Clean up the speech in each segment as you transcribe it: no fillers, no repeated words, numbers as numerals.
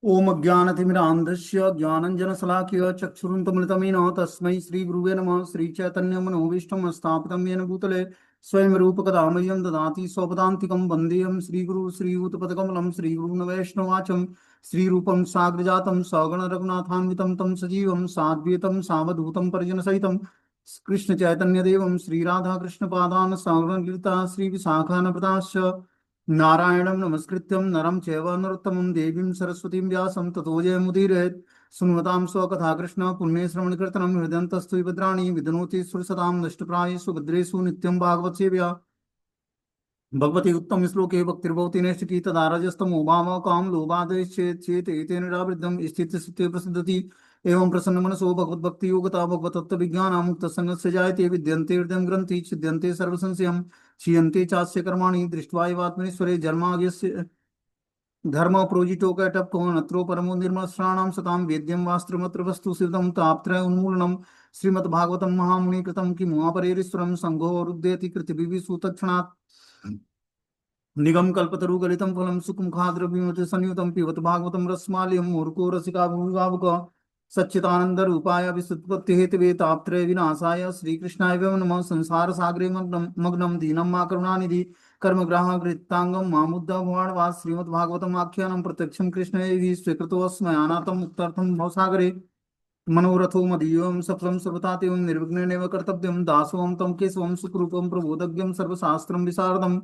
ओम अज्ञानतिमिरान्धस्य ज्ञानञ्जनशलाकया चक्षुरुन्मिलितमेन तस्मै श्रीगुरुवे नमः। श्रीचैतन्यमनोभीष्टं स्थापितं येन भूतले स्वयं रूपकदा मह्यं ददाति स्वपदान्तिकं वन्देऽहं श्रीगुरु श्रीयुतपदकमलं श्रीगुरून् वैष्णवाचं श्रीरूपं साग्रजातं सगण रघुनाथान्वितं तं सजीवं साद्वैतं सावधूतं परिजनसहितं कृष्णचैतन्यदेवं श्रीराधाकृष्णपादान् सगणललिता श्रीविशाखान्विताश्च नारायणं नमस्कृत्यं नरं चैव नरोत्तमं देवीं सरस्वतीं व्यासं ततो जयमुदीरयेत्। सुन्वतां स्वकथा कृष्ण पुण्यश्रवणकीर्तनं हृदयन्तस्तु विभद्राणि विदनोति सुरसतां नष्टप्रायेषु भद्रेषु नित्यं भागवत सेव्या भगवती उत्तम श्लोके भक्तिर्भवति नैष्टिकी तदा रजस्तमो भावः काम लोभादेश्चेत् एतेन निरावृद्धं स्थितस्थितिः प्रसिद्धति। एवं प्रसन्न मनसो भगवद्भक्ति योगता भगवत तत्व विज्ञान मुक्त संगस्य जायते विद्यन्ते हृदयं ग्रन्थि छिद्यन्ते सर्वसंशयं क्षीयन्ते चास्य कर्माणि दृष्ट्वा एवात्मनेश्वरे जन्माद्यस्य धर्म प्रोजितोकटपो नत्रो परमो निर्मलस्राणां सतां वेद्यं वास्त्रमत्र वस्तु सिद्धं तापत्रय उन्मूलनं श्रीमद्भागवतं महामुनि कृतं किमुपरेरीश्वरं संघो रुद्यति कृतिभिः सुतक्षणात् निगम कल्पतरु गलितं फलं सुखमुखाद्रव्यमति संयुतं पिबत भागवतं रसमाल्यं मूर्खो रसिका भूमिभावुक सच्चिदानंद रूपाय विसुत्पत्ति हेतवे तापत्रय विनाशाय श्रीकृष्णाय वयं नमः। संसार सागरे मग्नं मग्नं दीनं मा करुणानिधि कर्मग्राह कृतांगं मामुद्दभवान् श्रीमद्भागवतम् आख्यानं प्रत्यक्षं कृष्णैः स्वीकृतोऽस्मयानाथं मुक्तार्थं भवसागरे मनोरथो मदीयं सफलं सर्वथा निर्विघ्नेनैव कर्तव्यं दासोऽहं तं केशवं सुखरूपं प्रबोधज्ञं सर्वशास्त्रं विशारदम्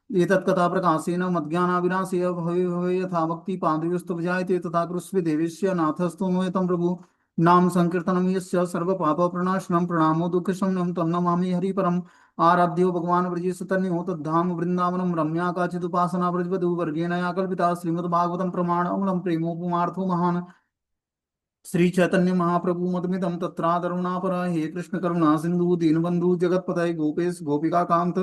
एतत्कथा प्रकाशेन मज्ञानाविनाशेय भवे भवे यथा भक्ति पादयोस्तु विजायते तथा कृष्ण देवेश्य नाथस्तु मोहितं प्रभु नाम संकीर्तनं यस्य सर्वपापप्रणाशनं प्रणामो दुःखशमनं तं नमामि हरिपरम् आराध्यो भगवान् ब्रजेशतन्यो तद्धाम वृन्दावनं रम्या काचिदुपासना ब्रजवधू वर्गेण या कल्पिता श्रीमद्भागवतं प्रमाणमूलं प्रेमोपमार्थो महान् श्री चैतन्य महाप्रभु मदमिदं तत्रादरुणापर हे कृष्ण करुणा सिंधु दीनबंधु जगतपतये गोपेश गोपिका कांत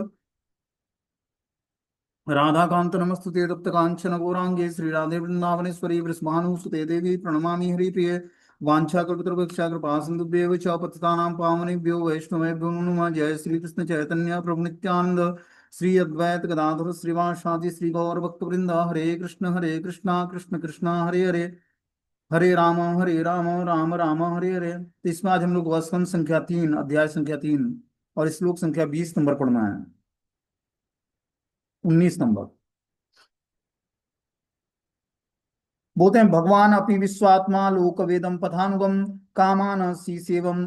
राधाकांत नमस्तुते तप्त कांचन गौरांगे श्री राधे वृंदावनेश्वरी वृषभानुसुते देवी प्रणमामि हरिप्रिये वाञ्छाकल्पतरुभ्यश्च कृपा सिन्धुभ्येव च पतितानां पावनेभ्यो वैष्णवेभ्यो नमो नमः। जय श्री कृष्ण चैतन्य प्रभु नित्यानंद श्री अद्वैत गदाधर श्रीवासादि श्री गौर भक्तवृंद हरे कृष्णा कृष्ण कृष्णा हरे हरे हरे राम राम राम हरे हरे। तो इसमें आज हम लोग वसंत संख्या 3 अध्याय संख्या 3 और श्लोक संख्या 20 नंबर पढ़ना है। 19 नंबर बोलते हैं भगवान अपि विश्वात्मा लोक वेदम पथानुगम कामान सी सेवम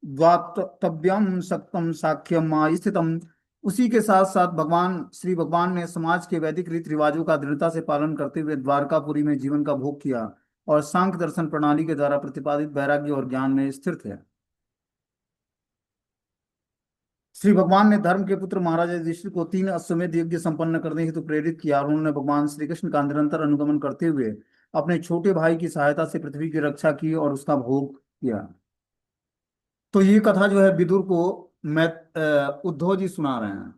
द्वातव्यम सक्तम साख्यम स्थितम। उसी के साथ साथ भगवान ने समाज के वैदिक रीति रिवाजों का दृढ़ता से पालन करते हुए द्वारकापुरी में जीवन का भोग किया और सांख्य दर्शन प्रणाली के द्वारा प्रतिपादित वैराग्य और ज्ञान में स्थिर थे। श्री भगवान ने धर्म के पुत्र महाराज युधिष्ठिर को 3 अश्वमेध यज्ञ संपन्न करने हेतु प्रेरित किया और उन्होंने भगवान श्री कृष्ण का निरंतर अनुगमन करते हुए अपने छोटे भाई की सहायता से पृथ्वी की रक्षा की और उसका भोग किया। तो ये कथा जो है विदुर को मैं उद्धव जी सुना रहे हैं,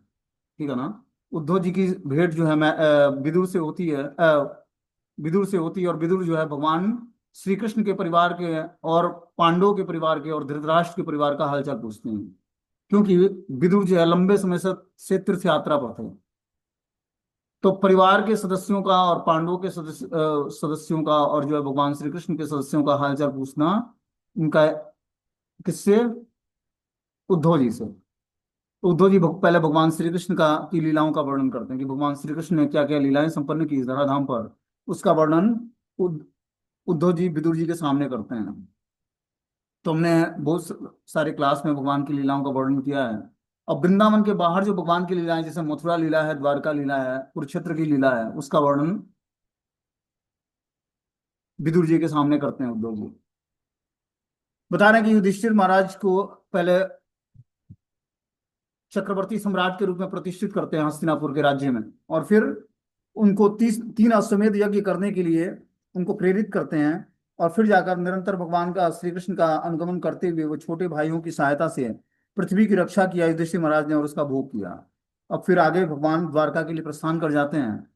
ठीक है ना। उद्धव जी की भेंट जो है मैं विदुर से होती है, विदुर से होती है और विदुर जो है भगवान श्री कृष्ण के परिवार के और पांडवों के परिवार के और धृतराष्ट्र के परिवार का हालचाल पूछते हैं, क्योंकि विदुर जो है लंबे समय से तीर्थ यात्रा पर थे। तो परिवार के सदस्यों का और पांडवों के सदस्यों का और जो है भगवान श्री कृष्ण के सदस्यों का हालचाल पूछना इनका किससे? उद्धव जी से। तो उद्धव जी पहले भगवान श्री कृष्ण का की लीलाओं का वर्णन करते हैं कि भगवान श्री कृष्ण ने क्या क्या लीलाएं संपन्न की इस धराधाम पर, उसका वर्णन उद्धव जी विदुर जी के सामने करते हैं। तो हमने बहुत सारे क्लास में भगवान की लीलाओं का वर्णन किया है। अब वृंदावन के बाहर जो भगवान की लीलाएं, जैसे मथुरा लीला है, द्वारका लीला है, कुरुक्षेत्र की लीला है, उसका वर्णन विदुर जी के सामने करते हैं उद्धव जी। बता रहे हैं कि युधिष्ठिर महाराज को पहले चक्रवर्ती सम्राट के रूप में प्रतिष्ठित करते हैं हस्तिनापुर के राज्य में, और फिर उनको 3 अश्वमेध यज्ञ करने के लिए उनको प्रेरित करते हैं, और फिर जाकर निरंतर भगवान का श्री कृष्ण का अनुगमन करते हुए वो छोटे भाइयों की सहायता से पृथ्वी की रक्षा किया युधिष्ठिर महाराज ने और उसका भोग किया। अब फिर आगे भगवान द्वारका के लिए प्रस्थान कर जाते हैं।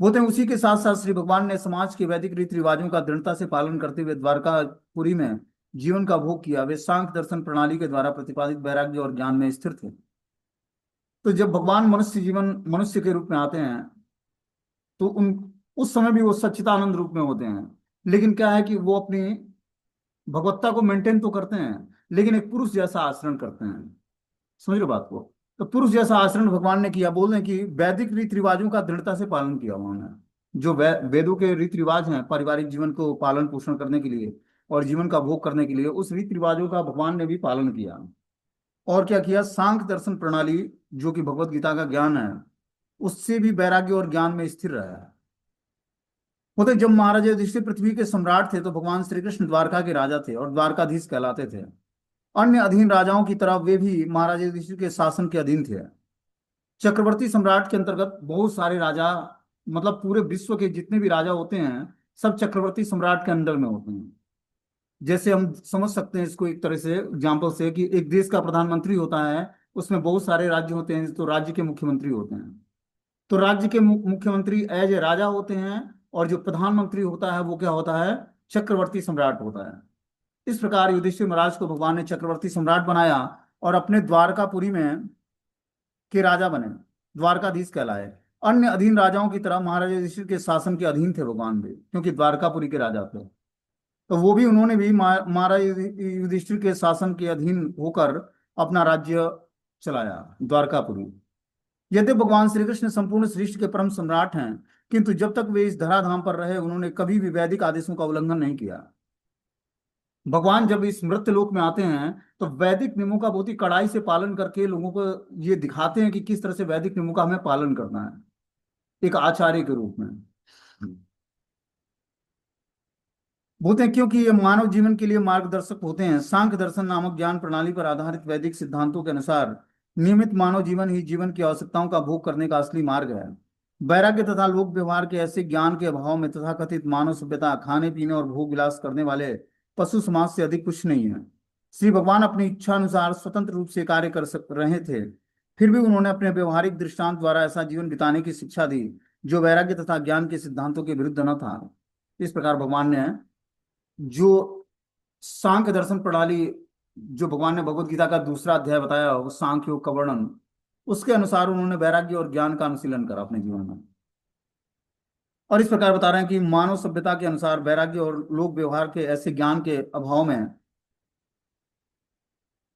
बोलते हैं उसी के साथ साथ श्री भगवान ने समाज के वैदिक रीति रिवाजों का दृढ़ता से पालन करते हुए द्वारकापुरी में जीवन का भोग किया। वे सांख्य दर्शन प्रणाली के द्वारा प्रतिपादित वैराग्य और ज्ञान में स्थिर थे। तो जब भगवान मनुष्य के रूप में आते हैं तो उस समय भी वो सच्चिदानंद रूप में होते हैं। लेकिन क्या है कि वो अपनी भगवत्ता को मेंटेन तो करते हैं, लेकिन एक पुरुष जैसा आचरण करते हैं। समझ रहे हो बात को? तो पुरुष जैसा आचरण भगवान ने किया, बोल रहे हैं कि वैदिक रीति रिवाजों का दृढ़ता से पालन किया उन्होंने। जो वेदों के रीति रिवाज हैं पारिवारिक जीवन को पालन पोषण करने के लिए और जीवन का भोग करने के लिए, उस रीति रिवाजों का भगवान ने भी पालन किया। और क्या किया, सांख्य दर्शन प्रणाली जो कि भगवत गीता का ज्ञान है, उससे भी वैराग्य और ज्ञान में स्थिर रहा है। होते जब महाराज युधिष्ठिर पृथ्वी के सम्राट थे तो भगवान श्री कृष्ण द्वारका के राजा थे और द्वारकाधीश कहलाते थे। अन्य अधीन राजाओं की तरह वे भी महाराज युधिष्ठिर के शासन के अधीन थे। चक्रवर्ती सम्राट के अंतर्गत बहुत सारे राजा, मतलब पूरे विश्व के जितने भी राजा होते हैं सब चक्रवर्ती सम्राट के अंडर में होते हैं। जैसे हम समझ सकते हैं इसको एक तरह से एग्जाम्पल से कि एक देश का प्रधानमंत्री होता है, उसमें बहुत सारे राज्य होते हैं तो राज्य के मुख्यमंत्री होते हैं। तो राज्य के मुख्यमंत्री एज ए राजा होते हैं, और जो प्रधानमंत्री होता है वो क्या होता है, चक्रवर्ती सम्राट होता है। इस प्रकार युधिष्ठिर महाराज को भगवान ने चक्रवर्ती सम्राट बनाया और अपने द्वारकापुरी में के राजा बने, द्वारकाधीश कहलाए। अन्य अधीन राजाओं की तरह महाराजा युधिष्ठिर के शासन के अधीन थे भगवान भी, क्योंकि द्वारकापुरी के राजा थे। तो वो भी उन्होंने भी महाराज युधिष्ठिर के शासन के अधीन होकर अपना राज्य चलाया, द्वारकापुरी। यद्यपि भगवान श्री कृष्ण संपूर्ण सृष्टि के परम सम्राट हैं, किंतु जब तक वे इस धराधाम पर रहे उन्होंने कभी भी वैदिक आदेशों का उल्लंघन नहीं किया। भगवान जब इस मृत्यु लोक में आते हैं तो वैदिक नियमों का बहुत ही कड़ाई से पालन करके लोगों को ये दिखाते हैं कि किस तरह से वैदिक नियमों का हमें पालन करना है, एक आचार्य के रूप में। बोलते हैं क्योंकि ये मानव जीवन के लिए मार्गदर्शक होते हैं। सांख्य दर्शन नामक ज्ञान प्रणाली पर आधारित वैदिक सिद्धांतों के अनुसार नियमित मानव जीवन ही जीवन की आवश्यकताओं का भोग करने का असली मार्ग है। वैराग्य तथा लोक व्यवहार के ऐसे ज्ञान के अभाव में तथाकथित मानव सभ्यता खाने पीने और भोग विलास करने वाले पशु समाज से अधिक कुछ नहीं है। श्री भगवान अपनी इच्छा अनुसार स्वतंत्र रूप से कार्य कर सक रहे थे, फिर भी उन्होंने अपने व्यवहारिक दृष्टांत द्वारा ऐसा जीवन बिताने की शिक्षा दी जो वैराग्य तथा ज्ञान के सिद्धांतों के विरुद्ध न था। इस प्रकार भगवान ने जो सांख्य दर्शन प्रणाली, जो भगवान ने भगवत गीता का दूसरा अध्याय बताया वो सांख्य योग का वर्णन, उसके अनुसार उन्होंने वैराग्य और ज्ञान का अनुशीलन करा अपने जीवन में। और इस प्रकार बता रहे हैं कि मानव सभ्यता के अनुसार वैराग्य और लोक व्यवहार के ऐसे ज्ञान के अभाव में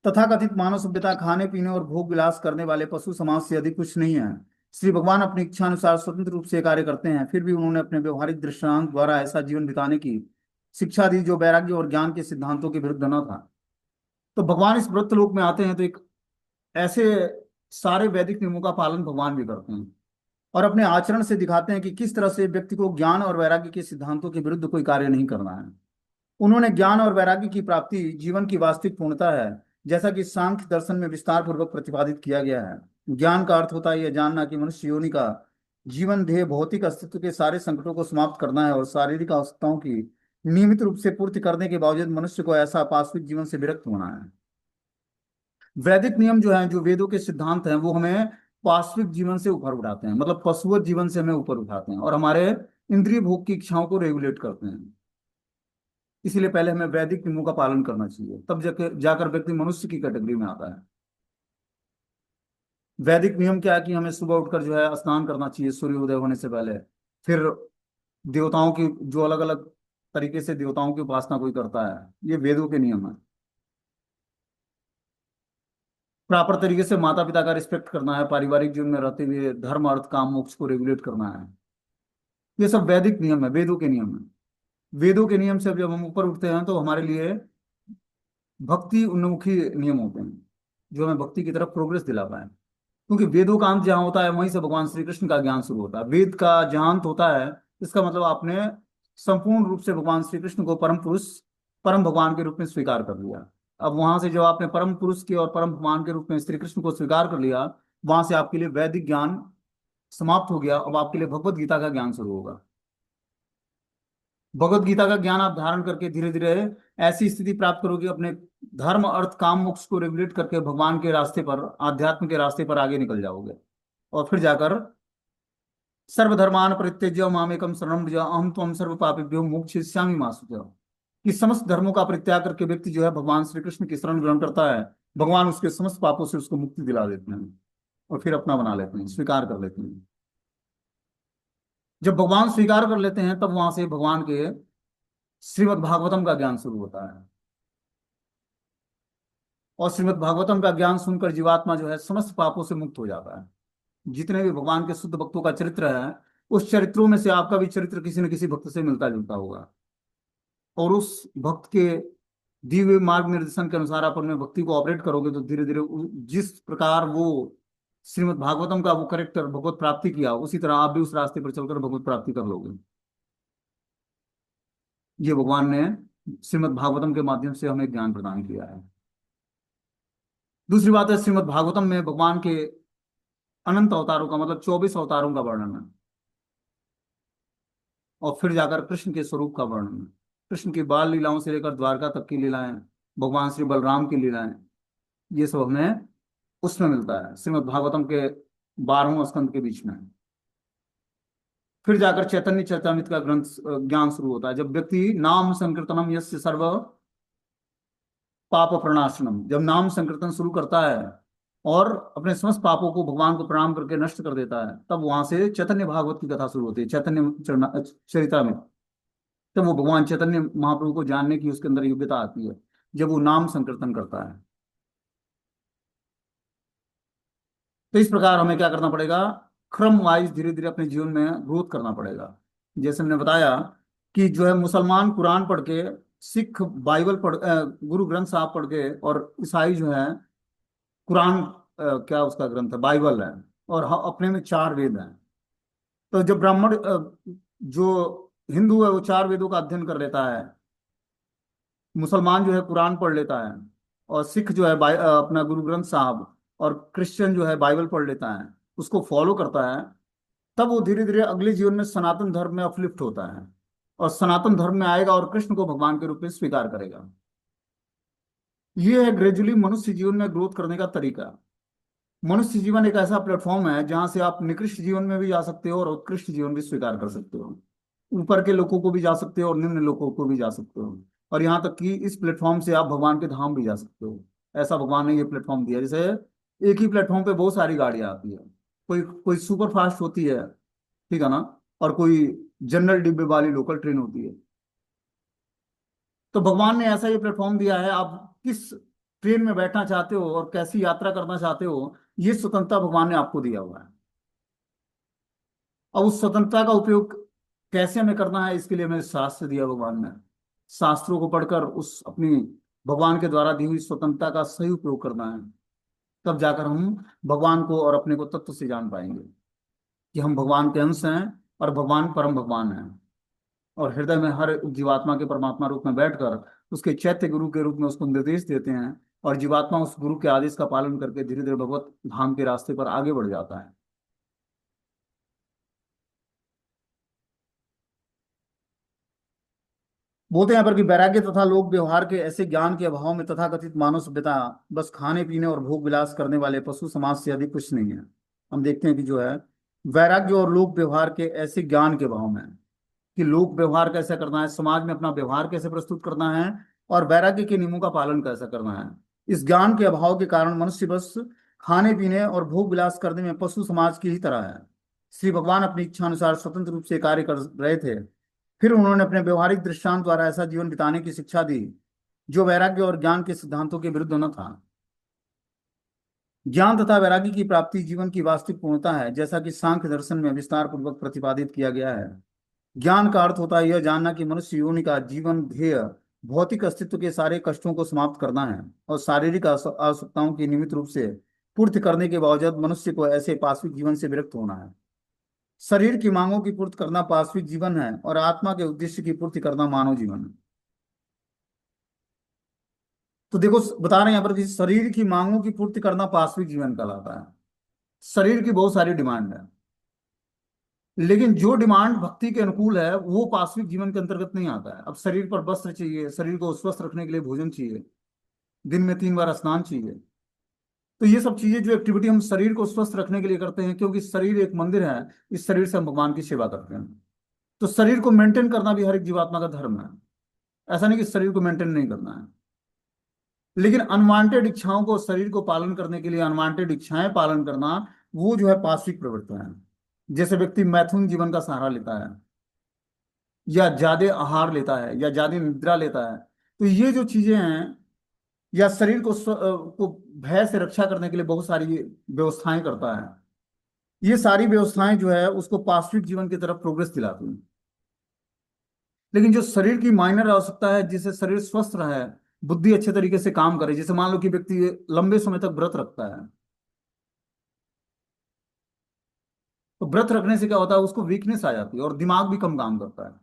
तथाकथित मानव सभ्यता खाने पीने और भोग विलास करने वाले पशु समाज से अधिक कुछ नहीं है। श्री भगवान अपनी इच्छा अनुसार स्वतंत्र रूप से कार्य करते हैं, फिर भी उन्होंने अपने व्यवहारिक दृष्टांत द्वारा ऐसा जीवन बिताने की शिक्षा दी जो वैराग्य और ज्ञान के सिद्धांतों के विरुद्ध न था। तो भगवान इस व्रत लोक में आते हैं तो एक ऐसे सारे वैदिक नियमों का पालन भगवान भी करते हैं और अपने आचरण से दिखाते हैं कि किस तरह से व्यक्ति को ज्ञान और वैराग्य के सिद्धांतों के विरुद्ध कोई कार्य नहीं करना है। उन्होंने ज्ञान और वैराग्य की प्राप्ति जीवन की वास्तविक पूर्णता है, जैसा कि सांख्य दर्शन में विस्तार पूर्वक प्रतिपादित किया गया है। ज्ञान का अर्थ होता है यह जानना कि मनुष्य योनि का जीवन ध्येय भौतिक अस्तित्व के सारे संकटों को समाप्त करना है और शारीरिक आवश्यकताओं की नियमित रूप से पूर्ति करने के बावजूद मनुष्य को ऐसा पाश्विक जीवन से विरक्त होना है। वैदिक नियम जो है, जो वेदों के सिद्धांत हैं, वो हमें पाश्विक जीवन से ऊपर उठाते हैं, मतलब पशुवत जीवन से हमें ऊपर उठाते हैं और हमारे इंद्रिय भोग की इच्छाओं को रेगुलेट करते हैं। इसीलिए पहले हमें वैदिक नियमों का पालन करना चाहिए, तब जाकर व्यक्ति मनुष्य की कैटेगरी में आता है। वैदिक नियम क्या है कि हमें सुबह उठकर जो है स्नान करना चाहिए सूर्योदय होने से पहले। फिर देवताओं की जो अलग अलग तरीके से देवताओं की उपासना कोई करता है, ये वेदों के नियम है। प्रॉपर तरीके से माता पिता का रिस्पेक्ट करना है, पारिवारिक जीवन में रहते हुए धर्म अर्थ काम मोक्ष को रेगुलेट करना है। ये सब वैदिक नियम है, वेदों के नियम है। वेदों के नियम से जब हम ऊपर उठते हैं तो हमारे लिए भक्ति उन्मुखी नियम होते हैं जो हमें भक्ति की तरफ प्रोग्रेस दिला पाए। क्योंकि वेदों का अंत जहाँ होता है वहीं से भगवान श्री कृष्ण का ज्ञान शुरू होता है। वेद का जहाँ अंत होता है इसका मतलब आपने संपूर्ण रूप से भगवान श्री कृष्ण को परम पुरुष परम भगवान के रूप में स्वीकार कर लिया। अब वहां से जब आपने परम पुरुष के और परम भगवान के रूप में श्री कृष्ण को स्वीकार कर लिया, वहां से आपके लिए वैदिक ज्ञान समाप्त हो गया। अब आपके लिए भगवत गीता का ज्ञान शुरू होगा। भगवत गीता का ज्ञान आप धारण करके धीरे धीरे ऐसी स्थिति प्राप्त करोगे, अपने धर्म अर्थ काम मोक्ष को रेगुलेट करके भगवान के रास्ते पर, आध्यात्म के रास्ते पर आगे निकल जाओगे। और फिर जाकर सर्वधर्मान परित्यज्य मामेकम शरणं व्रज अहम त्वं सर्व पापेभ्यो मोक्षयिष्यामि मा शुचः। कि समस्त धर्मों का परित्याग करके व्यक्ति जो है भगवान श्री कृष्ण की शरण ग्रहण करता है, भगवान उसके समस्त पापों से उसको मुक्ति दिला देते हैं और फिर अपना बना लेते हैं, स्वीकार कर लेते हैं। जब भगवान स्वीकार कर लेते हैं तब वहां से भगवान के श्रीमद् भागवतम का ज्ञान शुरू होता है। और श्रीमद् भागवतम का ज्ञान सुनकर जीवात्मा जो है समस्त पापों से मुक्त हो जाता है। जितने भी भगवान के शुद्ध भक्तों का चरित्र है, उस चरित्रों में से आपका भी चरित्र किसी न किसी भक्त से मिलता जुलता होगा। और उस भक्त के दिए हुए मार्ग निर्देशन के अनुसार आप अपने भक्ति को ऑपरेट करोगे तो धीरे धीरे जिस प्रकार वो श्रीमद् भागवतम का वो करेक्टर भगवत प्राप्ति किया, उसी तरह आप भी उस रास्ते पर चलकर भगवत प्राप्ति कर लोगे। ये भगवान ने श्रीमद् भागवतम के माध्यम से हमें ज्ञान प्रदान किया है। दूसरी बात है, श्रीमद् भागवतम में भगवान के अनंत अवतारों का मतलब 24 अवतारों का वर्णन है। और फिर जाकर कृष्ण के स्वरूप का वर्णन है। कृष्ण की बाल लीलाओं से लेकर द्वारका तक की लीलाएं, भगवान श्री बलराम की लीलाएं, ये सब हमें उसमें मिलता है श्रीमद् भागवतम के 12वें स्कंद के बीच में। फिर जाकर चैतन्य चरितामृत का ग्रंथ ज्ञान शुरू होता है। जब व्यक्ति नाम संकीर्तनम यस्य सर्व पाप प्रणाशनम, जब नाम संकीर्तन शुरू करता है और अपने समस्त पापों को भगवान को प्रणाम करके नष्ट कर देता है, तब वहां से चैतन्य भागवत की कथा शुरू होती है, चरितामृत। तब वो भगवान चैतन्य महाप्रभु को जानने की उसके अंदर योग्यता आती है, जब वो नाम संकीर्तन करता है। तो इस प्रकार हमें क्या करना पड़ेगा, क्रम वाइज धीरे धीरे अपने जीवन में ग्रोथ करना पड़ेगा। जैसे मैंने बताया कि जो है मुसलमान कुरान पढ़ के, सिख बाइबल गुरु ग्रंथ साहब पढ़ के, और ईसाई जो है कुरान क्या उसका ग्रंथ है, बाइबल है। और अपने में 4 वेद हैं। तो जब ब्राह्मण जो हिंदू है वो 4 वेदों का अध्ययन कर लेता है, मुसलमान जो है कुरान पढ़ लेता है, और सिख जो है अपना गुरु ग्रंथ साहब, और क्रिश्चियन जो है बाइबल पढ़ लेता है, उसको फॉलो करता है, तब वो धीरे धीरे अगले जीवन में सनातन धर्म में अपलिफ्ट होता है और सनातन धर्म में आएगा और कृष्ण को भगवान के रूप में स्वीकार करेगा। ये है ग्रेजुअली मनुष्य जीवन में ग्रोथ करने का तरीका। मनुष्य जीवन एक ऐसा प्लेटफॉर्म है जहां से आप निकृष्ट जीवन में भी जा सकते हो और उत्कृष्ट जीवन भी स्वीकार कर सकते हो। ऊपर के लोगों को भी जा सकते हो और निम्न लोगों को भी जा सकते हो। और यहाँ तक कि इस प्लेटफॉर्म से आप भगवान के धाम भी जा सकते हो। ऐसा भगवान ने ये प्लेटफॉर्म दिया। जैसे एक ही प्लेटफॉर्म पे बहुत सारी गाड़ियां आती है, कोई कोई सुपर फास्ट होती है, ठीक है ना, और कोई जनरल डिब्बे वाली लोकल ट्रेन होती है। तो भगवान ने ऐसा ये प्लेटफॉर्म दिया है, आप किस ट्रेन में बैठना चाहते हो और कैसी यात्रा करना चाहते हो, ये स्वतंत्रता भगवान ने आपको दिया हुआ है। अब उस स्वतंत्रता का उपयोग कैसे हमें करना है, इसके लिए हमें शास्त्र दिया भगवान ने। शास्त्रों को पढ़कर उस अपनी भगवान के द्वारा दी हुई स्वतंत्रता का सही उपयोग करना है। तब जाकर हम भगवान को और अपने को तत्व से जान पाएंगे कि हम भगवान के अंश हैं और भगवान परम भगवान हैं। और हृदय में हर जीवात्मा के परमात्मा रूप में बैठकर उसके चैत्य गुरु के रूप में उसको निर्देश देते हैं, और जीवात्मा उस गुरु के आदेश का पालन करके धीरे धीरे भगवत धाम के रास्ते पर आगे बढ़ जाता है। बोलते हैं यहाँ पर कि वैराग्य तथा लोक व्यवहार के ऐसे ज्ञान के अभाव में तथाकथित मानव सभ्यता बस खाने पीने और भोग विलास करने वाले पशु समाज से अधिक कुछ नहीं है। हम देखते हैं कि जो है वैराग्य और लोक व्यवहार के ऐसे ज्ञान के अभाव में, कि लोक व्यवहार कैसे करना है, समाज में अपना व्यवहार कैसे प्रस्तुत करना है, और वैराग्य के नियमों का पालन कैसे करना है, इस ज्ञान के अभाव के कारण मनुष्य बस खाने पीने और भोग विलास करने में पशु समाज की ही तरह है। श्री भगवान अपनी इच्छा अनुसार स्वतंत्र रूप से कार्य कर रहे थे, फिर उन्होंने अपने व्यवहारिक दृष्टांत द्वारा ऐसा जीवन बिताने की शिक्षा दी जो वैराग्य और ज्ञान के सिद्धांतों के विरुद्ध न था। ज्ञान तथा वैराग्य की प्राप्ति जीवन की वास्तविक पूर्णता है, जैसा कि सांख्य दर्शन में विस्तार पूर्वक प्रतिपादित किया गया है। ज्ञान का अर्थ होता है यह जानना कि मनुष्य योनि का जीवन ध्येय भौतिक अस्तित्व के सारे कष्टों को समाप्त करना है, और शारीरिक आवश्यकताओं की नियमित रूप से पूर्ति करने के बावजूद मनुष्य को ऐसे पाश्विक जीवन से विरक्त होना है। शरीर की मांगों की पूर्ति करना पाश्विक जीवन है और आत्मा के उद्देश्य की पूर्ति करना मानव जीवन है। तो देखो बता रहे हैं यहाँ पर कि शरीर की मांगों की पूर्ति करना पाश्विक जीवन कहलाता है। शरीर की बहुत सारी डिमांड है, लेकिन जो डिमांड भक्ति के अनुकूल है वो पाश्विक जीवन के अंतर्गत नहीं आता है। अब शरीर पर वस्त्र चाहिए, शरीर को स्वस्थ रखने के लिए भोजन चाहिए, दिन में 3 बार स्नान चाहिए। तो ये सब चीजें जो एक्टिविटी हम शरीर को स्वस्थ रखने के लिए करते हैं, क्योंकि शरीर एक मंदिर है, इस शरीर से हम भगवान की सेवा करते हैं। तो शरीर को मेंटेन करना भी हर एक जीवात्मा का धर्म है। ऐसा नहीं कि शरीर को मेंटेन नहीं करना है, लेकिन अनवांटेड इच्छाओं को, शरीर को पालन करने के लिए अनवांटेड इच्छाएं पालन करना, वो जो है पाश्विक प्रवृत्ति है। जैसे व्यक्ति मैथुन जीवन का सहारा लेता है, या ज्यादा आहार लेता है, या ज्यादा निद्रा लेता है, तो ये जो चीजें हैं, या शरीर को को भय से रक्षा करने के लिए बहुत सारी व्यवस्थाएं करता है, ये सारी व्यवस्थाएं जो है उसको पार्श्विक जीवन की तरफ प्रोग्रेस दिलाती हैं। लेकिन जो शरीर की माइनर आवश्यकता है, जिससे शरीर स्वस्थ रहे, बुद्धि अच्छे तरीके से काम करे, जैसे मान लो कि व्यक्ति लंबे समय तक व्रत रखता है, तो व्रत रखने से क्या होता है, उसको वीकनेस आ जाती है और दिमाग भी कम काम करता है।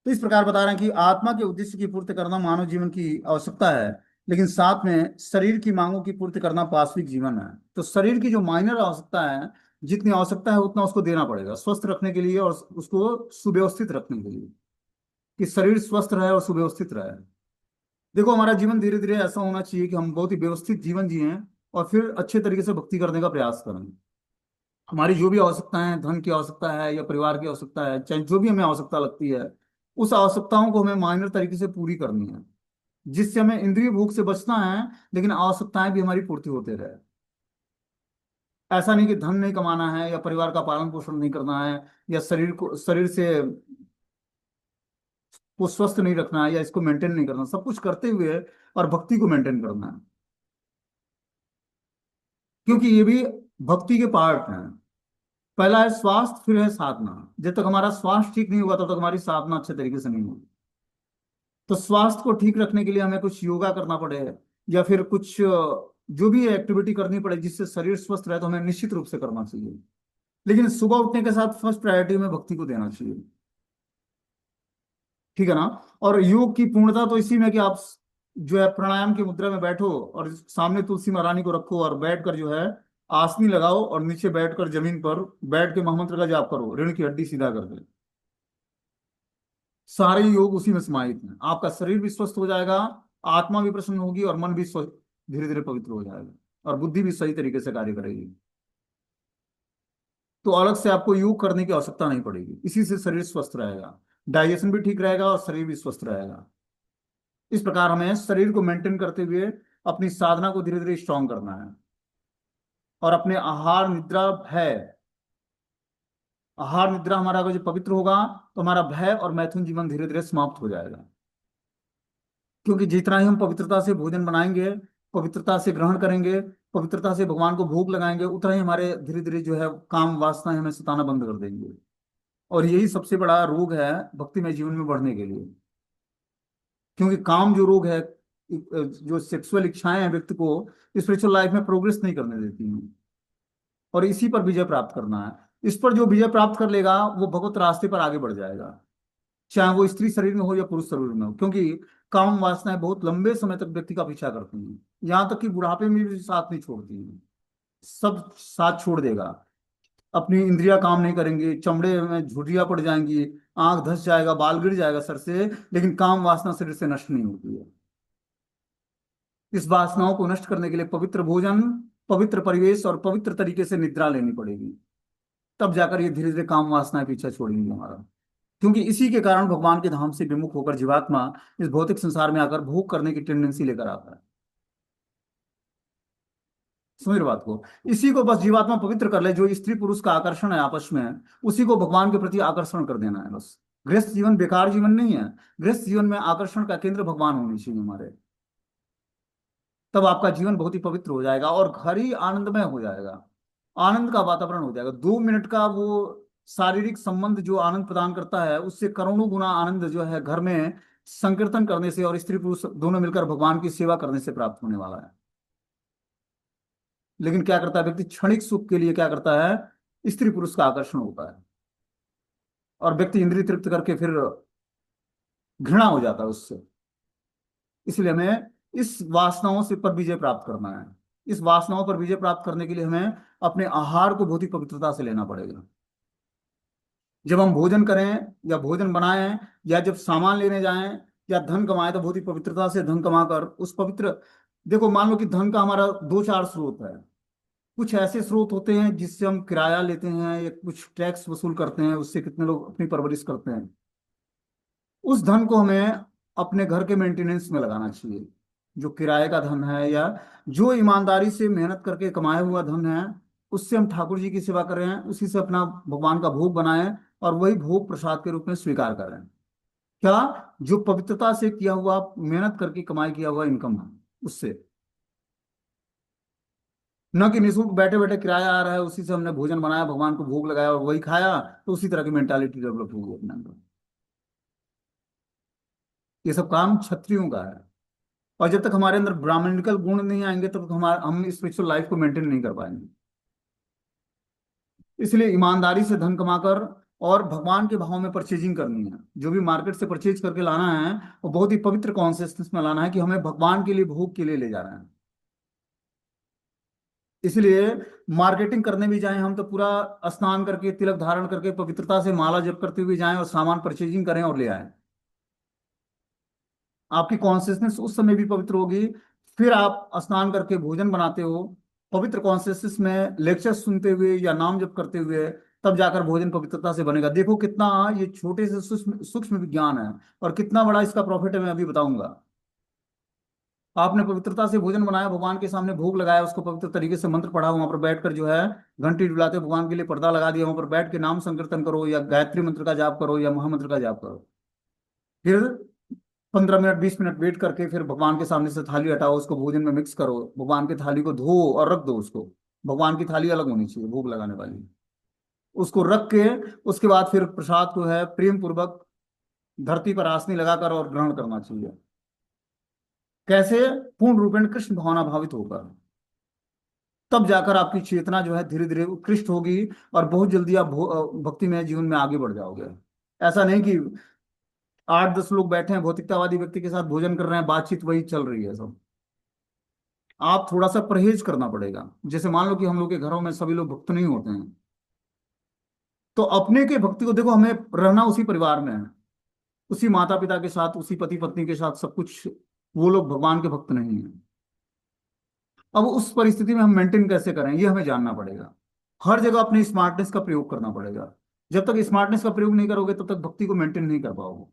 तो इस प्रकार बता रहे हैं कि आत्मा के उद्देश्य की पूर्ति करना मानव जीवन की आवश्यकता है, लेकिन साथ में शरीर की मांगों की पूर्ति करना पार्श्विक जीवन है। तो शरीर की जो माइनर आवश्यकता है, जितनी आवश्यकता है उतना उसको देना पड़ेगा स्वस्थ रखने के लिए और उसको सुव्यवस्थित रखने के लिए, कि शरीर स्वस्थ रहे और सुव्यवस्थित रहे। देखो, हमारा जीवन धीरे धीरे ऐसा होना चाहिए कि हम बहुत ही व्यवस्थित जीवन जिएं और फिर अच्छे तरीके से भक्ति करने का प्रयास करें। हमारी जो भी आवश्यकताएं हैं, धन की आवश्यकता है या परिवार की आवश्यकता है, चाहे जो भी हमें आवश्यकता लगती है, उस आवश्यकताओं को हमें माइनर तरीके से पूरी करनी है, जिससे हमें इंद्रिय भोग से बचना है, लेकिन आवश्यकताएं भी हमारी पूर्ति होते रहे। ऐसा नहीं कि धन नहीं कमाना है, या परिवार का पालन पोषण नहीं करना है, या शरीर से को स्वस्थ नहीं रखना है, या इसको मेंटेन नहीं करना, सब कुछ करते हुए और भक्ति को मेंटेन करना है, क्योंकि ये भी भक्ति के पार्ट हैं। पहला है स्वास्थ्य, फिर है साधना। जब तक हमारा स्वास्थ्य ठीक नहीं होगा, तब तक हमारी साधना अच्छे तरीके से नहीं होगी। तो स्वास्थ्य को ठीक रखने के लिए हमें कुछ योगा करना पड़े, या फिर कुछ जो भी एक्टिविटी करनी पड़े जिससे शरीर स्वस्थ रहे, तो हमें निश्चित रूप से करना चाहिए। लेकिन सुबह उठने के साथ फर्स्ट प्रायोरिटी में भक्ति को देना चाहिए। ठीक है ना। और योग की पूर्णता तो इसी में कि आप जो है प्राणायाम की मुद्रा में बैठो और सामने तुलसी महारानी को रखो और बैठकर जो है आसनी लगाओ, और नीचे बैठकर जमीन पर बैठ के महामंत्र का जाप करो, रीढ़ की हड्डी सीधा कर दे। सारे योग उसी में समाहित हैं। आपका शरीर भी स्वस्थ हो जाएगा, आत्मा भी प्रसन्न होगी, और मन भी स्वस्थ, धीरे धीरे पवित्र हो जाएगा, और बुद्धि भी सही तरीके से कार्य करेगी। तो अलग से आपको योग करने की आवश्यकता नहीं पड़ेगी, इसी से शरीर स्वस्थ रहेगा, डाइजेशन भी ठीक रहेगा और शरीर भी स्वस्थ रहेगा। इस प्रकार हमें शरीर को मेंटेन करते हुए अपनी साधना को धीरे धीरे स्ट्रांग करना है, और अपने आहार निद्रा भय, आहार निद्रा हमारा अगर जो पवित्र होगा, तो हमारा भय और मैथुन जीवन धीरे धीरे समाप्त हो जाएगा। क्योंकि जितना ही हम पवित्रता से भोजन बनाएंगे, पवित्रता से ग्रहण करेंगे, पवित्रता से भगवान को भोग लगाएंगे, उतना ही हमारे धीरे धीरे जो है काम वासनाएं हमें सताना बंद कर देंगे। और यही सबसे बड़ा रोग है भक्तिमय जीवन में बढ़ने के लिए। क्योंकि काम जो रोग है, जो सेक्सुअल इच्छाएं हैं व्यक्ति को स्पिरिचुअल लाइफ में प्रोग्रेस नहीं करने देती हैं, और इसी पर विजय प्राप्त करना है। इस पर जो विजय प्राप्त कर लेगा, वो भगवत रास्ते पर आगे बढ़ जाएगा, चाहे वो स्त्री शरीर में हो या पुरुष शरीर में हो। क्योंकि काम वासनाएं बहुत लंबे समय तक व्यक्ति का पीछा करती हैं, यहाँ तक कि बुढ़ापे में भी साथ नहीं छोड़ती हैं। सब साथ छोड़ देगा, अपनी इंद्रियां काम नहीं करेंगी, चमड़े में झुर्रियां पड़ जाएंगी, आंख धस जाएगा, बाल गिर जाएगा सर से, लेकिन काम वासना शरीर से नष्ट नहीं होती है। इस वासनाओं को नष्ट करने के लिए पवित्र भोजन, पवित्र परिवेश और पवित्र तरीके से निद्रा लेनी पड़ेगी, तब जाकर ये धीरे धीरे काम वासनाएं पीछा छोड़ेंगी हमारा। क्योंकि इसी के कारण भगवान के धाम से विमुख होकर जीवात्मा इस भौतिक संसार में आकर भोग करने की टेंडेंसी लेकर आता है। समझ रहे बात को। इसी को बस जीवात्मा पवित्र कर ले, जो स्त्री पुरुष का आकर्षण है आपस में, उसी को भगवान के प्रति आकर्षण कर देना है बस। गृहस्थ जीवन बेकार जीवन नहीं है। गृहस्थ जीवन में आकर्षण का केंद्र भगवान होनी चाहिए हमारे। तब आपका जीवन बहुत ही पवित्र हो जाएगा और घर ही आनंदमय हो जाएगा, आनंद का वातावरण हो जाएगा। 2 मिनट का वो शारीरिक संबंध जो आनंद प्रदान करता है, उससे करोड़ों गुना आनंद जो है घर में संकीर्तन करने से और स्त्री पुरुष दोनों मिलकर भगवान की सेवा करने से प्राप्त होने वाला है। लेकिन क्या करता है व्यक्ति, क्षणिक सुख के लिए क्या करता है, स्त्री पुरुष का आकर्षण होता है, और व्यक्ति इंद्रिय तृप्त करके फिर घृणा हो जाता है उससे। इसलिए हमें इस वासनाओं से पर विजय प्राप्त करना है। इस वासनाओं पर विजय प्राप्त करने के लिए हमें अपने आहार को बहुत ही पवित्रता से लेना पड़ेगा। जब हम भोजन करें या भोजन बनाएं, या जब सामान लेने जाएं या धन कमाएं, तो बहुत ही पवित्रता से धन कमाकर उस पवित्र, देखो मान लो कि धन का हमारा दो चार स्रोत है। कुछ ऐसे स्रोत होते हैं जिससे हम किराया लेते हैं या कुछ टैक्स वसूल करते हैं, उससे कितने लोग अपनी परवरिश करते हैं। उस धन को हमें अपने घर के मेंटेनेंस में लगाना चाहिए। जो किराए का धन है या जो ईमानदारी से मेहनत करके कमाया हुआ धन है, उससे हम ठाकुर जी की सेवा कर रहे हैं, उसी से अपना भगवान का भोग बनाएं और वही भोग प्रसाद के रूप में स्वीकार करें। क्या? जो पवित्रता से किया हुआ, मेहनत करके कमाई किया हुआ इनकम है, उससे। न कि निःशुल्क बैठे बैठे किराया आ रहा है, उसी से हमने भोजन बनाया, भगवान को भोग लगाया और वही खाया, तो उसी तरह की मेंटालिटी डेवलप होगी अपने अंदर। ये सब काम क्षत्रियों का है। और जब तक हमारे अंदर ब्राह्मणिकल गुण नहीं आएंगे तब तक हमारा हम स्पिरिचुअल लाइफ को मेंटेन नहीं कर पाएंगे। इसलिए ईमानदारी से धन कमाकर और भगवान के भाव में परचेजिंग करनी है। जो भी मार्केट से परचेज करके लाना है वो बहुत ही पवित्र कॉन्सियसनेस में लाना है कि हमें भगवान के लिए, भोग के लिए ले जा रहे हैं। इसलिए मार्केटिंग करने भी जाएं हम तो पूरा स्नान करके, तिलक धारण करके, पवित्रता से माला जप करते हुए जाएं और सामान परचेजिंग करें और ले आएं। आपकी कॉन्सियसनेस उस समय भी पवित्र होगी। फिर आप स्नान करके भोजन बनाते हो, पवित्र कॉन्सियसनेस में लेक्चर सुनते हुए या नाम जप करते हुए, तब जाकर भोजन पवित्रता से बनेगा। देखो कितना ये छोटे से सूक्ष्म सूक्ष्म विज्ञान है और कितना बड़ा इसका प्रॉफिट है, मैं अभी बताऊंगा। आपने पवित्रता से भोजन बनाया, भगवान के सामने भोग लगाया, उसको पवित्र तरीके से मंत्र पढ़ा, वहां पर बैठकर जो है घंटी डुलाते भगवान के लिए पर्दा लगा दिया, वहां पर बैठ के नाम संकीर्तन करो या गायत्री मंत्र का जाप करो या महामंत्र का जाप करो। फिर 15 मिनट 20 मिनट वेट करके फिर भगवान के सामने से थाली हटाओ, उसको भोजन में मिक्स करो, भगवान की थाली को धो और रख दो उसको। भगवान की थाली अलग होनी चाहिए भोग लगाने वाली। उसको रख के उसके बाद फिर प्रसाद को है प्रेम पूर्वक धरती पर आसनी लगाकर और ग्रहण करना चाहिए। कैसे? पूर्ण रूपेण कृष्ण भावना भावित होकर। तब जाकर आपकी चेतना जो है धीरे धीरे उत्कृष्ट होगी और बहुत जल्दी आप भक्ति में जीवन में आगे बढ़ जाओगे। ऐसा नहीं कि 8-10 लोग बैठे हैं भौतिकतावादी व्यक्ति के साथ भोजन कर रहे हैं, बातचीत वही चल रही है सब। आप थोड़ा सा परहेज करना पड़ेगा। जैसे मान लो कि हम लोग के घरों में सभी लोग भक्त नहीं होते हैं, तो अपने के भक्ति को देखो, हमें रहना उसी परिवार में है, उसी माता पिता के साथ, उसी पति पत्नी के साथ, सब कुछ। वो लोग भगवान के भक्त नहीं है। अब उस परिस्थिति में हम मेंटेन कैसे करें, ये हमें जानना पड़ेगा। हर जगह अपने स्मार्टनेस का प्रयोग करना पड़ेगा। जब तक स्मार्टनेस का प्रयोग नहीं करोगे तब तक भक्ति को मेंटेन नहीं कर पाओगे।